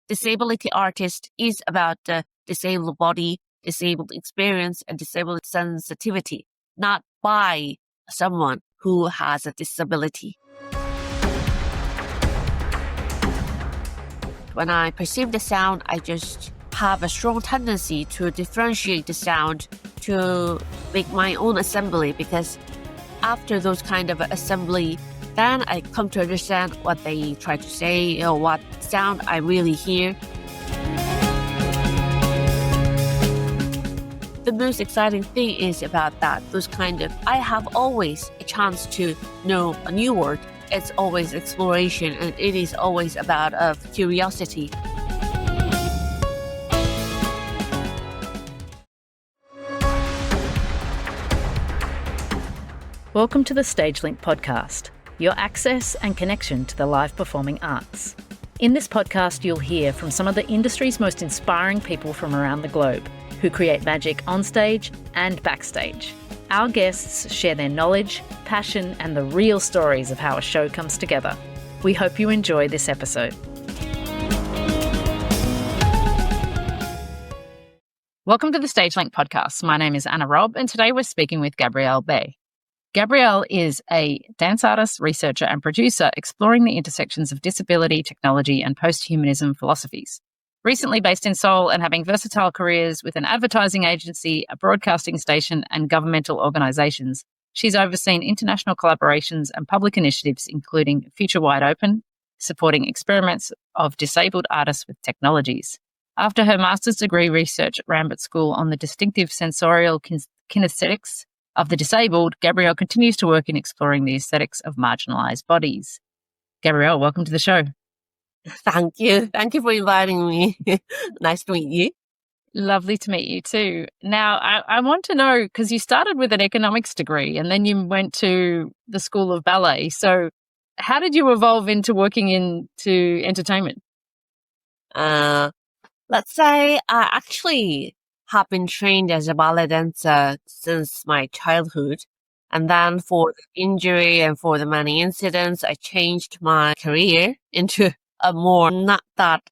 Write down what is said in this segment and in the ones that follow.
disability artist is about the disabled body, disabled experience, and disabled sensitivity, not by someone who has a disability. When I perceive the sound, I just have a strong tendency to differentiate the sound, to make my own assembly, because after those kind of assembly, then I come to understand what they try to say or what sound I really hear. The most exciting thing is about that, I have always a chance to know a new word. It's always exploration, and it is always about curiosity. Welcome to the StageLync podcast, your access and connection to the live performing arts. In this podcast, you'll hear from some of the industry's most inspiring people from around the globe who create magic on stage and backstage. Our guests share their knowledge, passion, and the real stories of how a show comes together. We hope you enjoy this episode. Welcome to the StageLync podcast. My name is Robb, and today we're speaking with Gabrielle Bae. Gabrielle is a dance artist, researcher, and producer exploring the intersections of disability, technology, and posthumanism philosophies. Recently based in Seoul and having versatile careers with an advertising agency, a broadcasting station, and governmental organisations, she's overseen international collaborations and public initiatives, including Future Wide Open, supporting experiments of disabled artists with technologies. After her master's degree research at Rambert School on the distinctive sensorial-kinesthetics of the disabled, Gabrielle continues to work in exploring the aesthetics of marginalised bodies. Gabrielle, welcome to the show. Thank you. Thank you for inviting me. Nice to meet you. Lovely to meet you too. Now, I want to know, because you started with an economics degree and then you went to the School of Ballet. So how did you evolve into working into entertainment? Let's say I actually have been trained as a ballet dancer since my childhood. And then for the injury and for the many incidents, I changed my career into a more not that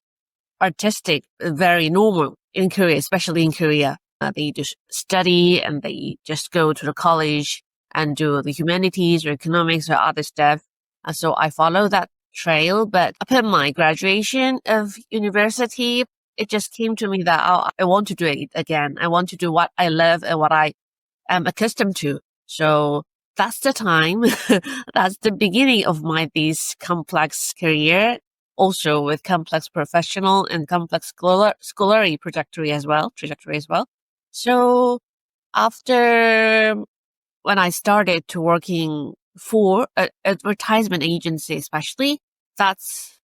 artistic, very normal in Korea, especially in Korea. They just study and they just go to the college and do the humanities or economics or other stuff. So I follow that trail. But upon my graduation of university, it just came to me that I want to do it again. I want to do what I love and what I am accustomed to. So that's the time. That's the beginning of this complex career, also with complex professional and complex scholarly trajectory as well. So after when I started to working for an advertisement agency, especially, that's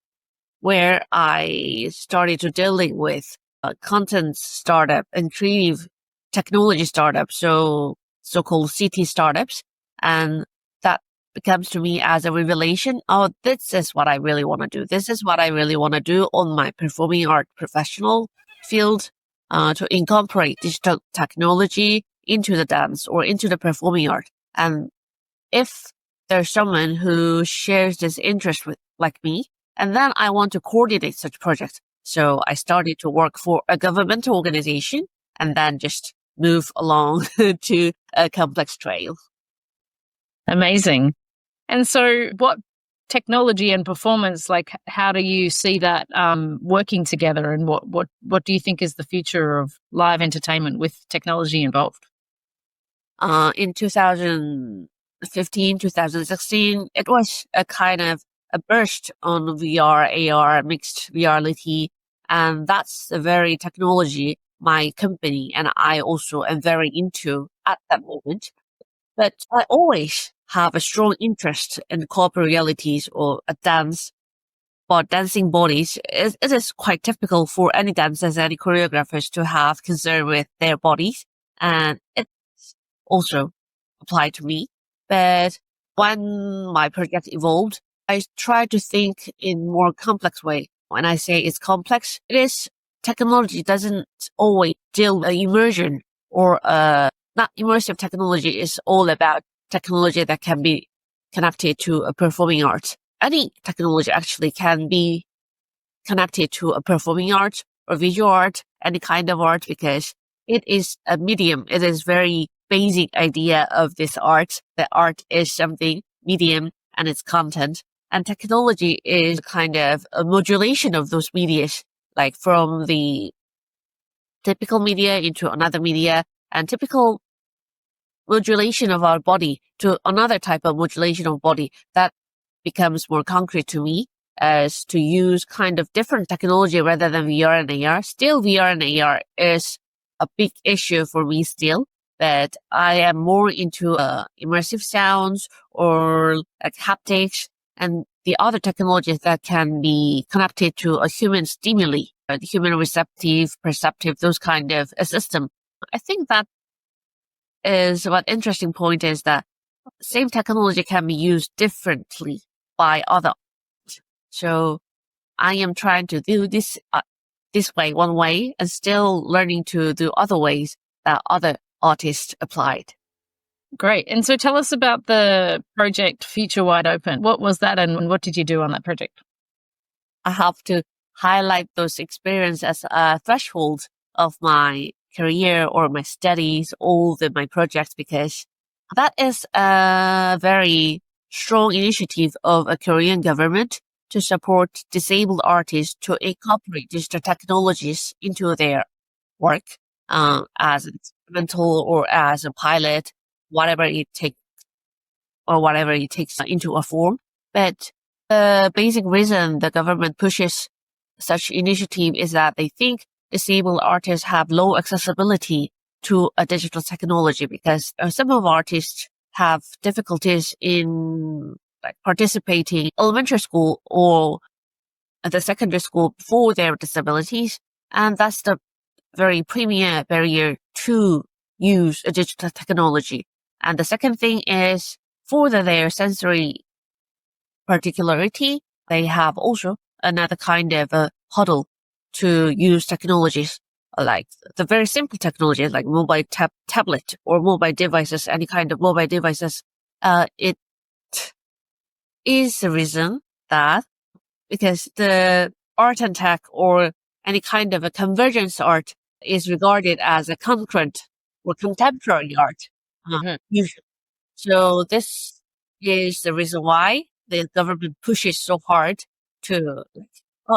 where I started to dealing with content startup and creative technology startups, so-called CT startups. And that becomes to me as a revelation. Oh, this is what I really want to do. This is what I really want to do on my performing art professional field, to incorporate digital technology into the dance or into the performing art. And if there's someone who shares this interest like me, and then I want to coordinate such projects. So I started to work for a governmental organization and then just move along to a complex trail. Amazing. And so what technology and performance, how do you see that working together, and what do you think is the future of live entertainment with technology involved? In 2015, 2016, it was a kind of a burst on VR, AR, mixed reality. And that's the very technology my company and I also am very into at that moment. But I always have a strong interest in corporate realities or a dance, but dancing bodies. It is quite typical for any dancers, any choreographers to have concern with their bodies. And it's also applied to me. But when my project evolved, I try to think in more complex way. When I say it's complex, it is technology doesn't always deal with immersion or not immersive technology. Is all about technology that can be connected to a performing art. Any technology actually can be connected to a performing art or visual art, any kind of art, because it is a medium. It is very basic idea of this art. The art is something medium and its content. And technology is kind of a modulation of those media, like from the typical media into another media, and typical modulation of our body to another type of modulation of body. That becomes more concrete to me as to use kind of different technology rather than VR and AR. Still, VR and AR is a big issue for me still, but I am more into immersive sounds or like haptics and the other technologies that can be connected to a human stimuli, the human receptive, perceptive, those kind of a system. I think that is what interesting point is that same technology can be used differently by other. So I am trying to do this way, one way, and still learning to do other ways that other artists applied. Great. And so tell us about the project Future Wide Open. What was that and what did you do on that project? I have to highlight those experiences as a threshold of my career or my studies, my projects, because that is a very strong initiative of a Korean government to support disabled artists to incorporate digital technologies into their work as an experimental or as a pilot, whatever it takes into a form. But the basic reason the government pushes such initiative is that they think disabled artists have low accessibility to a digital technology, because some of artists have difficulties in like participating elementary school or at the secondary school for their disabilities. And that's the very premier barrier to use a digital technology. And the second thing is for their sensory particularity, they have also another kind of a hurdle to use technologies, like the very simple technologies like mobile tablet or mobile devices, any kind of mobile devices. It is the reason that because the art and tech or any kind of a convergence art is regarded as a concurrent or contemporary art. Usually. So this is the reason why the government pushes so hard to,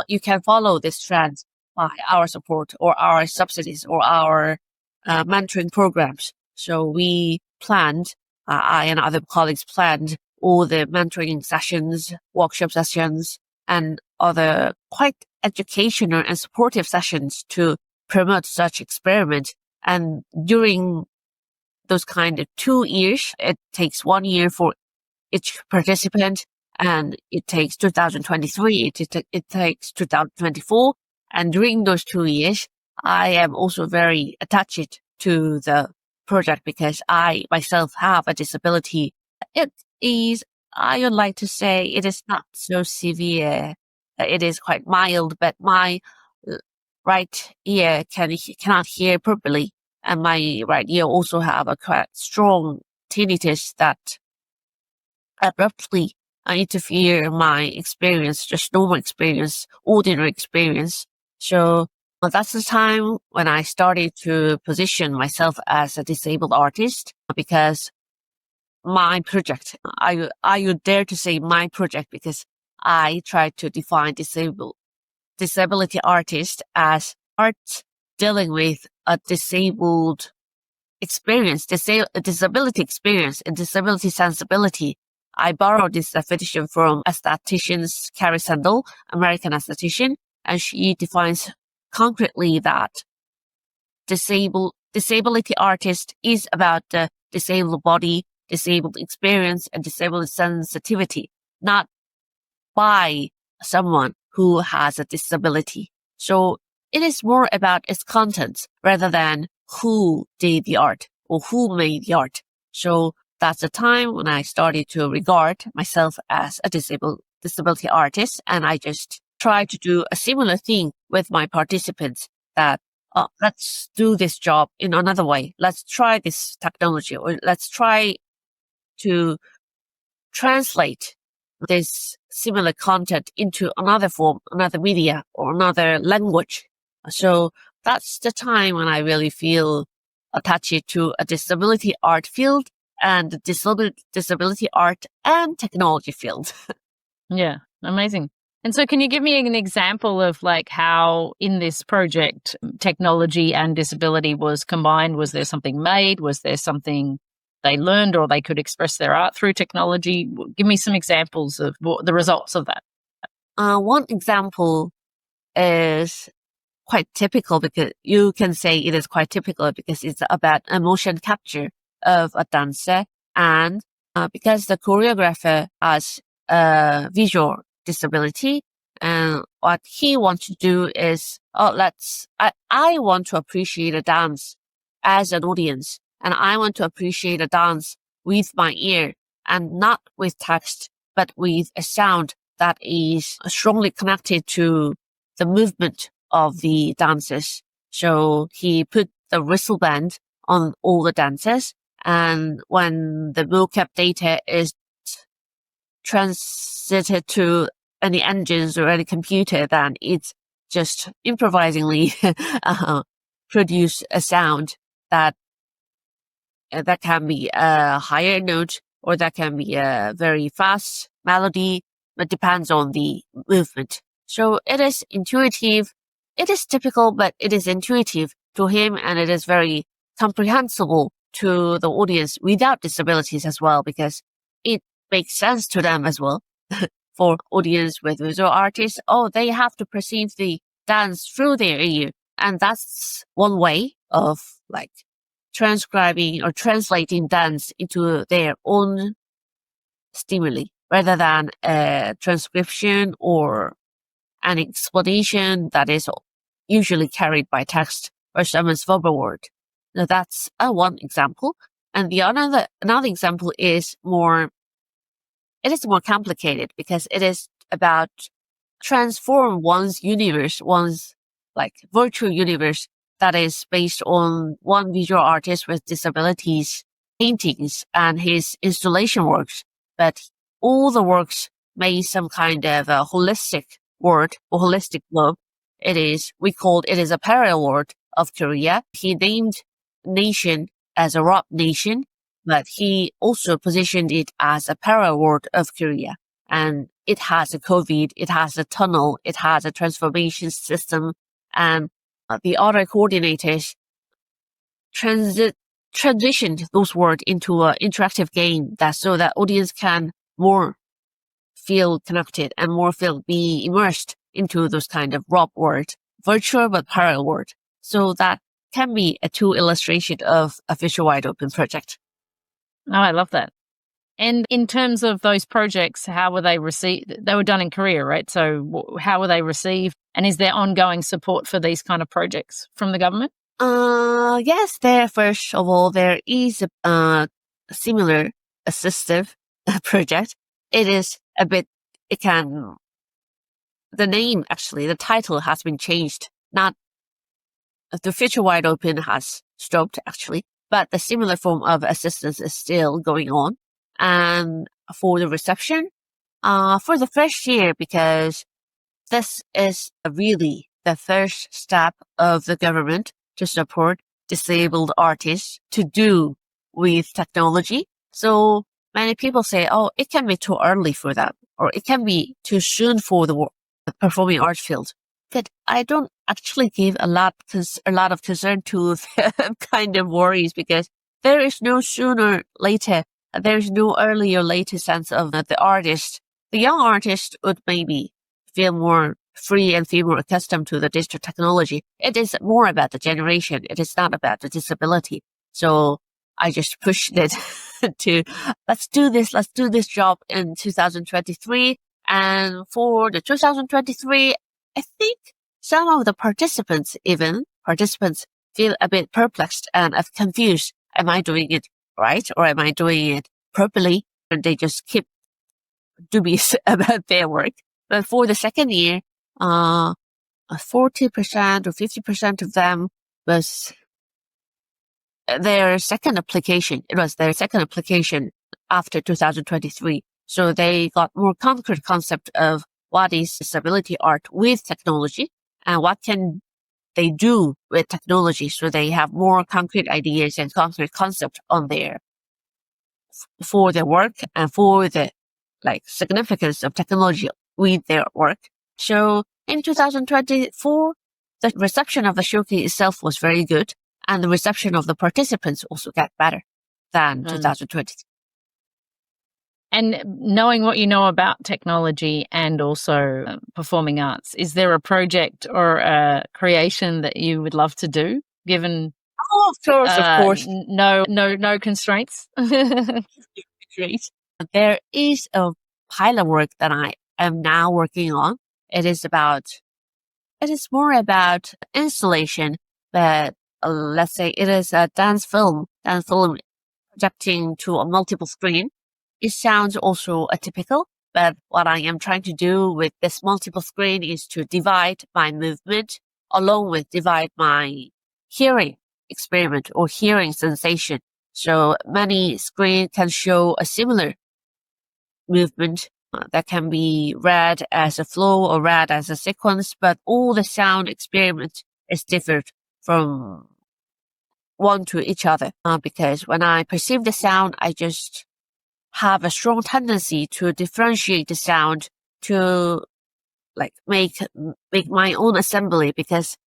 you can follow this trend by our support or our subsidies or our mentoring programs. So we planned, I and other colleagues planned all the mentoring sessions, workshop sessions, and other quite educational and supportive sessions to promote such experiment. And during those kind of 2 years, it takes 1 year for each participant, and it takes 2023, it takes 2024. And during those 2 years, I am also very attached to the project because I myself have a disability. It is, I would like to say it is not so severe. It is quite mild, but my right ear cannot hear properly. And my right ear also have a quite strong tinnitus that abruptly interfere my experience, just normal experience, ordinary experience. So that's the time when I started to position myself as a disabled artist, because my project, I would dare to say my project, because I tried to define disability artist as art dealing with a disabled experience, disability experience and disability sensibility. I borrowed this definition from aesthetician Carrie Sandel, American aesthetician, and she defines concretely that disability artist is about the disabled body, disabled experience, and disabled sensitivity, not by someone who has a disability. So it is more about its contents rather than who did the art or who made the art. So that's the time when I started to regard myself as a disability artist, and I just try to do a similar thing with my participants that let's do this job in another way. Let's try this technology, or let's try to translate this similar content into another form, another media, or another language. So that's the time when I really feel attached to a disability art field and disability art and technology field. Yeah, amazing. And so can you give me an example of like how in this project technology and disability was combined? Was there something made? Was there something they learned or they could express their art through technology? Give me some examples of the results of that. One example is quite typical because you can say it is quite typical because it's about emotion capture of a dancer. And because the choreographer has a visual disability, and what he wants to do is, I want to appreciate a dance as an audience, and I want to appreciate a dance with my ear and not with text, but with a sound that is strongly connected to the movement of the dancers. So he put the wristband on all the dancers, and when the mocap data is transited to any engines or any computer, then it's just improvisingly produce a sound that can be a higher note or that can be a very fast melody. It depends on the movement. So it is intuitive. It is typical, but it is intuitive to him, and it is very comprehensible to the audience without disabilities as well, because it makes sense to them as well. For audience with visual artists, they have to perceive the dance through their ear. And that's one way of like transcribing or translating dance into their own stimuli rather than a transcription or an explanation that is usually carried by text or someone's verbal word. Now that's one example. And the another example is more complicated because it is about transform one's universe, one's like virtual universe that is based on one visual artist with disabilities paintings and his installation works. But all the works made some kind of a holistic word or holistic globe. We called it is a parallel word of Korea. He named nation as a Robb nation, but he also positioned it as a parallel word of Korea. And it has a COVID, it has a tunnel, it has a transformation system, and the other coordinators transitioned those words into an interactive game so that audience can more feel connected and more be immersed into those kind of Robb words, virtual but parallel word. So that can be a tool illustration of a visual wide open project. Oh, I love that. And in terms of those projects, how were they received? They were done in Korea, right? So how were they received? And is there ongoing support for these kind of projects from the government? Yes, first of all, there is a similar assistive project. The name, actually, the title has been changed. Not the future wide open has stopped, actually, but the similar form of assistance is still going on. And for the reception, for the first year, because this is really the first step of the government to support disabled artists to do with technology. So many people say, it can be too early for that, or it can be too soon for the performing arts field. But I don't actually give a lot of concern to the kind of worries, because there is no sooner later. There is no early or later sense of the artist. The young artist would maybe feel more free and feel more accustomed to the digital technology. It is more about the generation. It is not about the disability. So I just pushed it to let's do this job in 2023. And for the 2023, I think some of the participants feel a bit perplexed and confused. Am I doing it right, or am I doing it properly? And they just keep dubious about their work. But for the second year, 40% or 50% of them was their second application. It was their second application after 2023. So they got more concrete concept of what is disability art with technology and what can they do with technology. So they have more concrete ideas and concrete concept on there for their work and for the significance of technology with their work. So in 2024, the reception of the showcase itself was very good, and the reception of the participants also got better than 2020. And knowing what you know about technology and also performing arts, is there a project or a creation that you would love to do, given Oh, of course. No constraints? Great. There is a pilot work that I am now working on. It is more about installation, but let's say it is a dance film projecting to a multiple screen. It sounds also atypical, but what I am trying to do with this multiple screen is to divide my movement along with divide my hearing experiment or hearing sensation. So many screens can show a similar movement that can be read as a flow or read as a sequence, but all the sound experiment is different from one to each other. Because when I perceive the sound, I just have a strong tendency to differentiate the sound to make my own assembly, because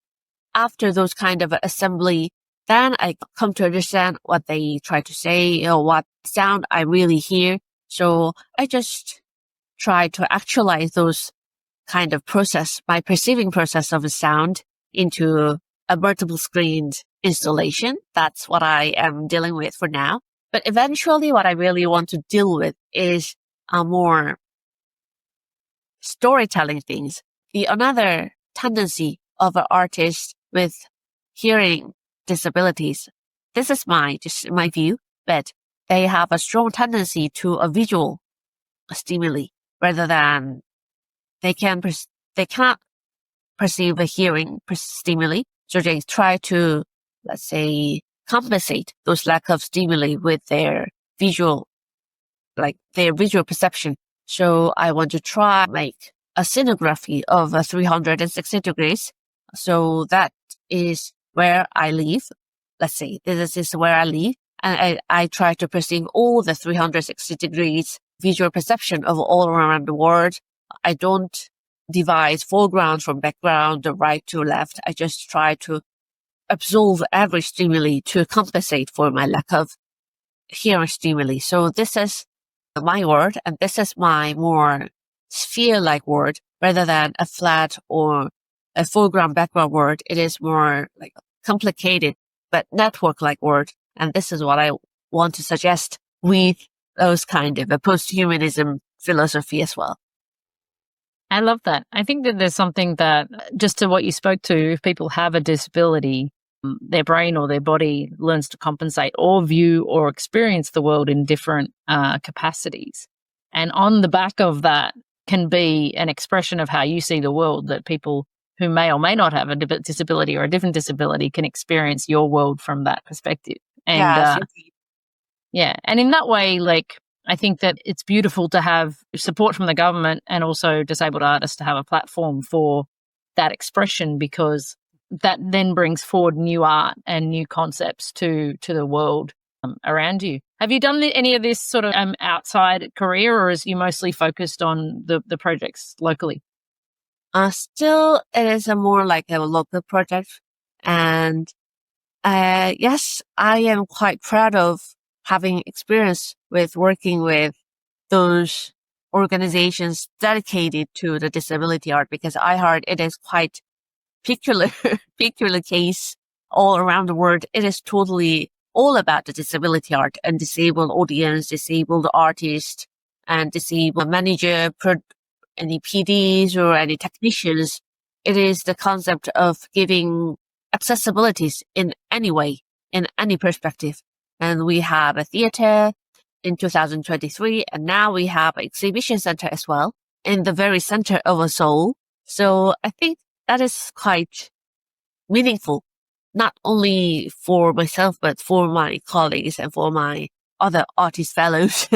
after those kind of assembly, then I come to understand what they try to say or what sound I really hear. So I just try to actualize those kind of process, my perceiving process of a sound, into a multiple screened installation. That's what I am dealing with for now. But eventually what I really want to deal with is more storytelling things. Another tendency of an artist with hearing disabilities, this is just my view, but they have a strong tendency to a visual stimuli rather than they cannot perceive a hearing stimuli. So they try to, let's say, compensate those lack of stimuli with their visual perception. So I want to try make a scenography of 360 degrees. So that is where I live. Let's say this is where I live. And I try to perceive all the 360 degrees visual perception of all around the world. I don't divide foreground from background, the right to left. I just try to absorb every stimuli to compensate for my lack of hearing stimuli. So this is my word, and this is my more sphere-like word rather than a flat or a foreground background word. It is more complicated but network-like word, and this is what I want to suggest with those kind of a posthumanism philosophy as well. I love that. I think that there's something that, just to what you spoke to, if people have a disability, their brain or their body learns to compensate or view or experience the world in different capacities. And on the back of that can be an expression of how you see the world, that people who may or may not have a disability or a different disability can experience your world from that perspective. And yeah, and in that way, I think that it's beautiful to have support from the government and also disabled artists to have a platform for that expression, because that then brings forward new art and new concepts to the world around you. Have you done any of this sort of outside Korea, or is you mostly focused on the projects locally? Still, it is a more like a local project. And yes, I am quite proud of having experience with working with those organizations dedicated to the disability art, because I heard it is quite peculiar case all around the world. It is totally all about the disability art and disabled audience, disabled artist, and disabled manager, any PDs or any technicians. It is the concept of giving accessibilities in any way, in any perspective. And we have a theater in 2023, and now we have an exhibition center as well in the very center of Seoul. So I think that is quite meaningful, not only for myself, but for my colleagues and for my other artist fellows.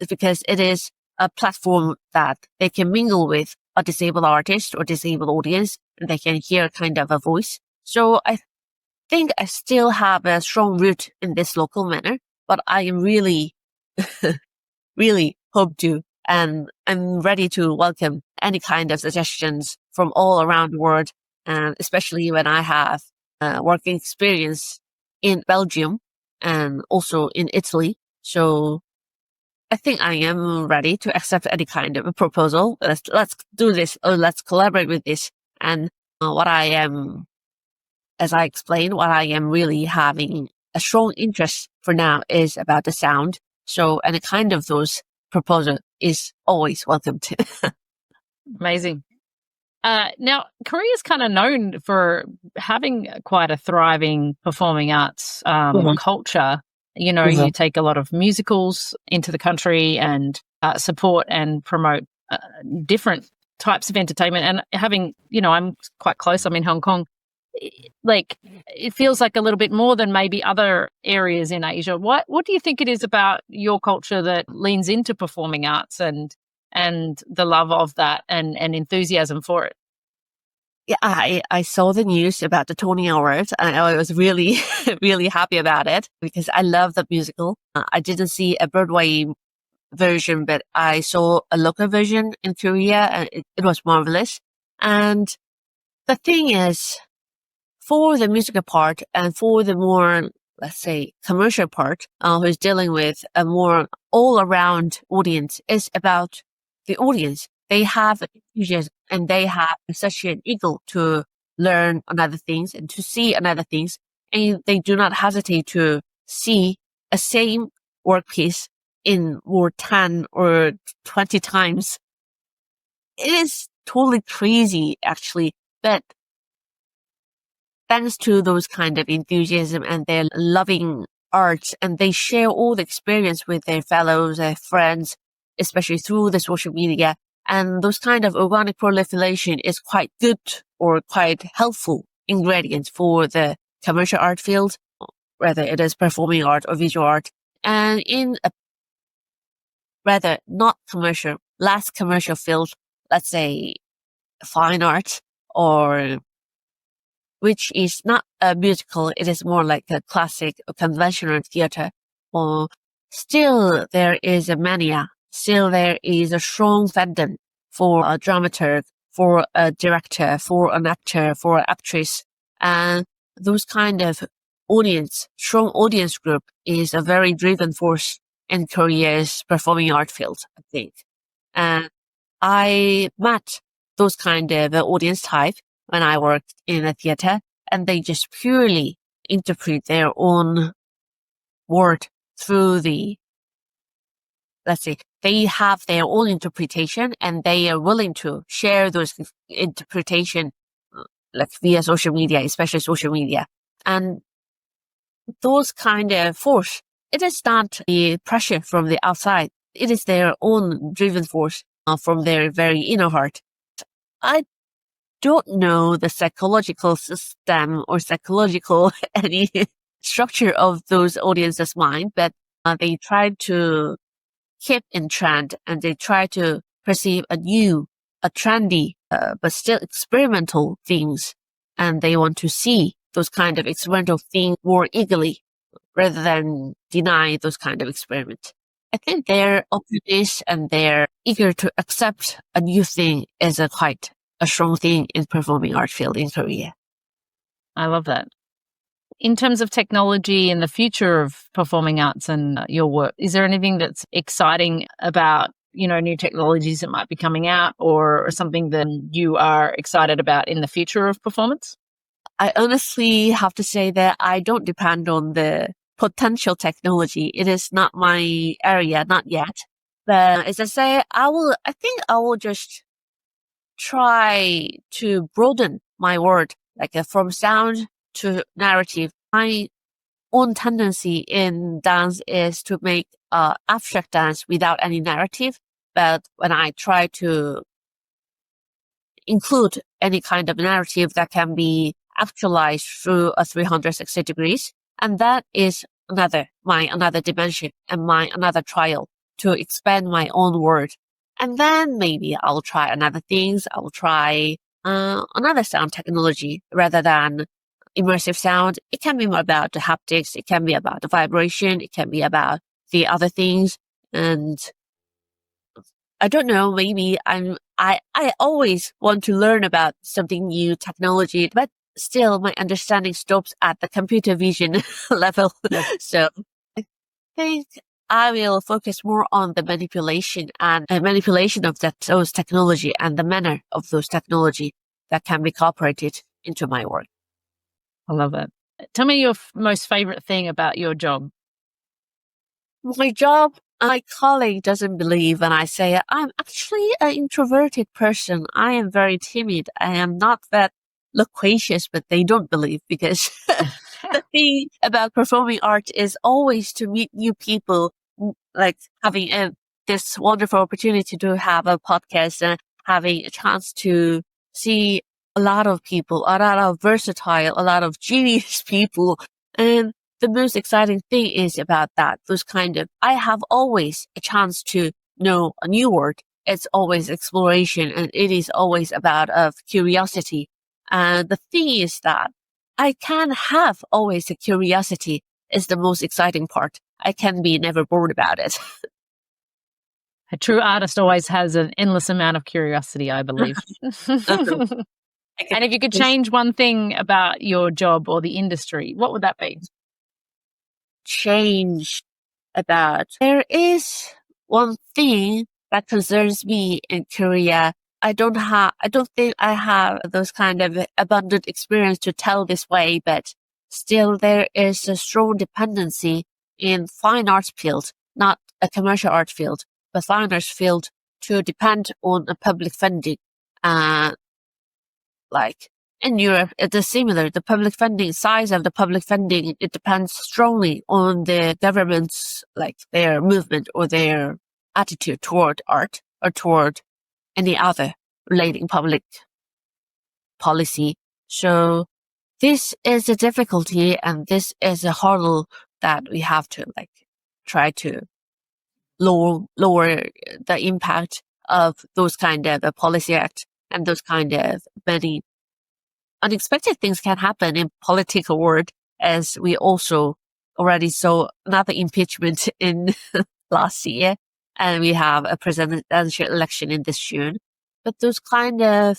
because it is a platform that they can mingle with a disabled artist or disabled audience, and they can hear kind of a voice. So I think I still have a strong root in this local manner, but I am really, really hope to, and I'm ready to welcome any kind of suggestions from all around the world, and especially when I have working experience in Belgium and also in Italy. So I think I am ready to accept any kind of a proposal. Let's do this, or let's collaborate with this. And what I am, as I explained, what I am really having a strong interest for now is about the sound. So any kind of those proposal is always welcomed. Amazing. Now, Korea is kind of known for having quite a thriving performing arts culture. You know, you take a lot of musicals into the country and support and promote different types of entertainment. And having, you know, I'm quite close. I'm in Hong Kong. Like, it feels like a little bit more than maybe other areas in Asia. What do you think it is about your culture that leans into performing arts and the love of that and enthusiasm for it? Yeah, I saw the news about the Tony Awards, and I was really, really happy about it because I love the musical. I didn't see a Broadway version, but I saw a local version in Korea, and it was marvelous. And the thing is, for the musical part and for the more, let's say, commercial part, who's dealing with a more all-around audience, is about the audience. They have enthusiasm and they have such an eagle to learn another things and to see another things, and they do not hesitate to see a same work piece in more 10 or 20 times. It is totally crazy, actually, but thanks to those kind of enthusiasm and their loving art, and they share all the experience with their fellows, their friends, especially through the social media. And those kind of organic proliferation is quite good or quite helpful ingredient for the commercial art field, whether it is performing art or visual art. And in a rather not commercial, less commercial field, let's say fine art, or which is not a musical, it is more like a classic or conventional theater, or still there is a mania. Still, there is a strong fandom for a dramaturg, for a director, for an actor, for an actress. And those kind of audience, strong audience group is a very driven force in Korea's performing art field, I think. And I met those kind of audience type when I worked in a theater, and they just purely interpret their own word through the, let's say, they have their own interpretation and they are willing to share those interpretation like via social media, especially social media. And those kind of force, it is not the pressure from the outside. It is their own driven force from their very inner heart. I don't know the psychological system or psychological any structure of those audiences' mind, but they try to keep in trend and they try to perceive a new, a trendy, but still experimental things. And they want to see those kind of experimental things more eagerly rather than deny those kind of experiments. I think their openness and their eager to accept a new thing is quite a strong thing in performing art field in Korea. I love that. In terms of technology and the future of performing arts and your work, is there anything that's exciting about, you know, new technologies that might be coming out or something that you are excited about in the future of performance? I honestly have to say that I don't depend on the potential technology. It is not my area, not yet. But as I say, I think I will just try to broaden my word, like from sound to narrative. My own tendency in dance is to make abstract dance without any narrative. But when I try to include any kind of narrative that can be actualized through a 360 degrees, and that is another dimension and another trial to expand my own world. And then maybe I'll try another things. I'll try another sound technology rather than immersive sound. It can be more about the haptics. It can be about the vibration. It can be about the other things. And I don't know, maybe I always want to learn about something new technology, but still my understanding stops at the computer vision level. Yep. So I think I will focus more on the manipulation and manipulation of those technology and the manner of those technology that can be incorporated into my work. I love it. Tell me your most favorite thing about your job. My job, my colleague doesn't believe when I say I'm actually an introverted person. I am very timid. I am not that loquacious, but they don't believe because the thing about performing art is always to meet new people, like having this wonderful opportunity to have a podcast and having a chance to see a lot of people, a lot of versatile, a lot of genius people. And the most exciting thing is about that, I have always a chance to know a new word. It's always exploration and it is always about curiosity. And the thing is that I can have always a curiosity is the most exciting part. I can be never bored about it. A true artist always has an endless amount of curiosity, I believe. And if you could change one thing about your job or the industry, what would that be? Change about. There is one thing that concerns me in Korea. I don't think I have those kind of abundant experience to tell this way, but still there is a strong dependency in fine arts field, not a commercial art field, but fine arts field to depend on a public funding. Like in Europe, it is similar. The public funding, size of the public funding, it depends strongly on the government's, like their movement or their attitude toward art or toward any other relating public policy. So this is a difficulty and this is a hurdle that we have to try to lower the impact of those kind of policy act and those kind of many unexpected things can happen in political world, as we also already saw another impeachment in last year, and we have a presidential election in this June. But those kind of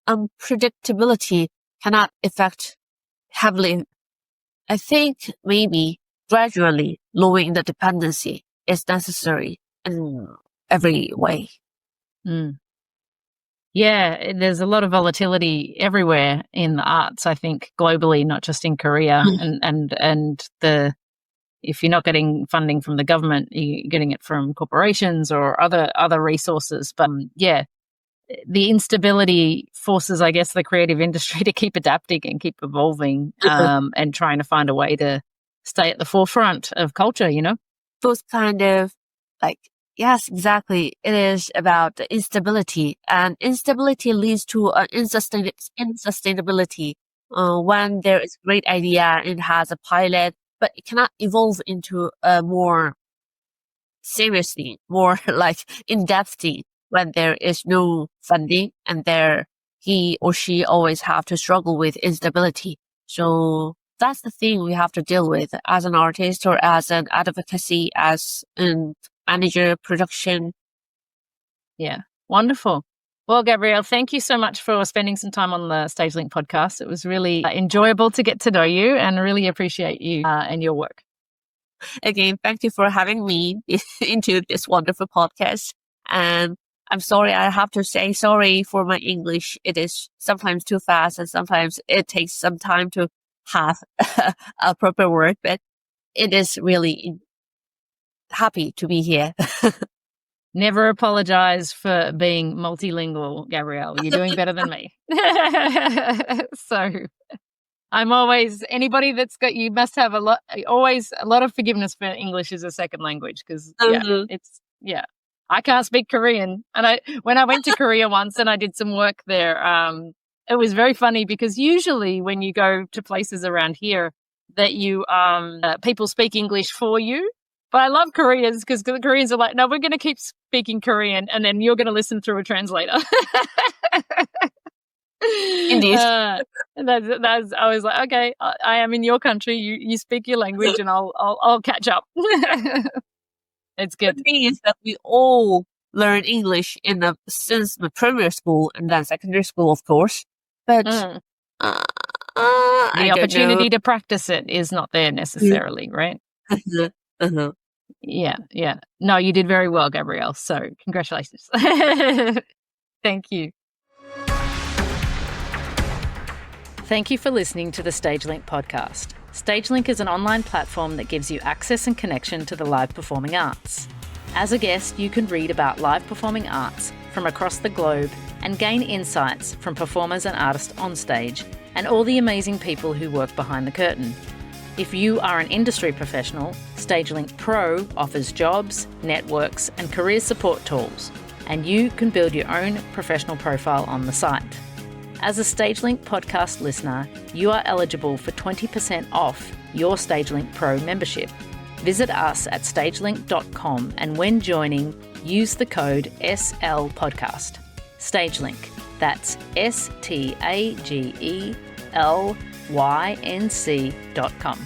unpredictability cannot affect heavily. I think maybe gradually lowering the dependency is necessary in every way. Mm. Yeah, there's a lot of volatility everywhere in the arts, I think, globally, not just in Korea. And if you're not getting funding from the government, you're getting it from corporations or other resources. But yeah, the instability forces, I guess, the creative industry to keep adapting and keep evolving, and trying to find a way to stay at the forefront of culture, Those kind of yes, exactly. It is about the instability, and instability leads to insustainability. When there is a great idea, it has a pilot, but it cannot evolve into a more seriously, more in-depth thing when there is no funding and he or she always have to struggle with instability. So that's the thing we have to deal with as an artist or as an advocacy, as an manager, production. Yeah, wonderful. Well, Gabrielle, thank you so much for spending some time on the StageLync podcast. It was really enjoyable to get to know you and really appreciate you and your work. Again, thank you for having me into this wonderful podcast. And I'm sorry, I have to say sorry for my English. It is sometimes too fast and sometimes it takes some time to have a proper word, but it is really happy to be here. Never apologize for being multilingual, Gabrielle. You're doing better than me. So I'm always, anybody that's got, you must have always a lot of forgiveness for English as a second language because, I can't speak Korean. And when I went to Korea once and I did some work there, it was very funny because usually when you go to places around here that you, people speak English for you. But I love Koreans because the Koreans are like, no, we're going to keep speaking Korean and then you're going to listen through a translator. Indeed. That's I was like, okay, I am in your country. You speak your language and I'll catch up. It's good. The thing is that we all learn English since the primary school and then secondary school, of course. But the I opportunity to practice it is not there necessarily, right? Yeah. No, you did very well, Gabrielle. So congratulations. Thank you. Thank you for listening to the StageLync podcast. StageLync is an online platform that gives you access and connection to the live performing arts. As a guest, you can read about live performing arts from across the globe and gain insights from performers and artists on stage and all the amazing people who work behind the curtain. If you are an industry professional, StageLync Pro offers jobs, networks, and career support tools, and you can build your own professional profile on the site. As a StageLync podcast listener, you are eligible for 20% off your StageLync Pro membership. Visit us at stagelync.com and when joining, use the code SLPodcast. StageLync, that's StagelYnc.com.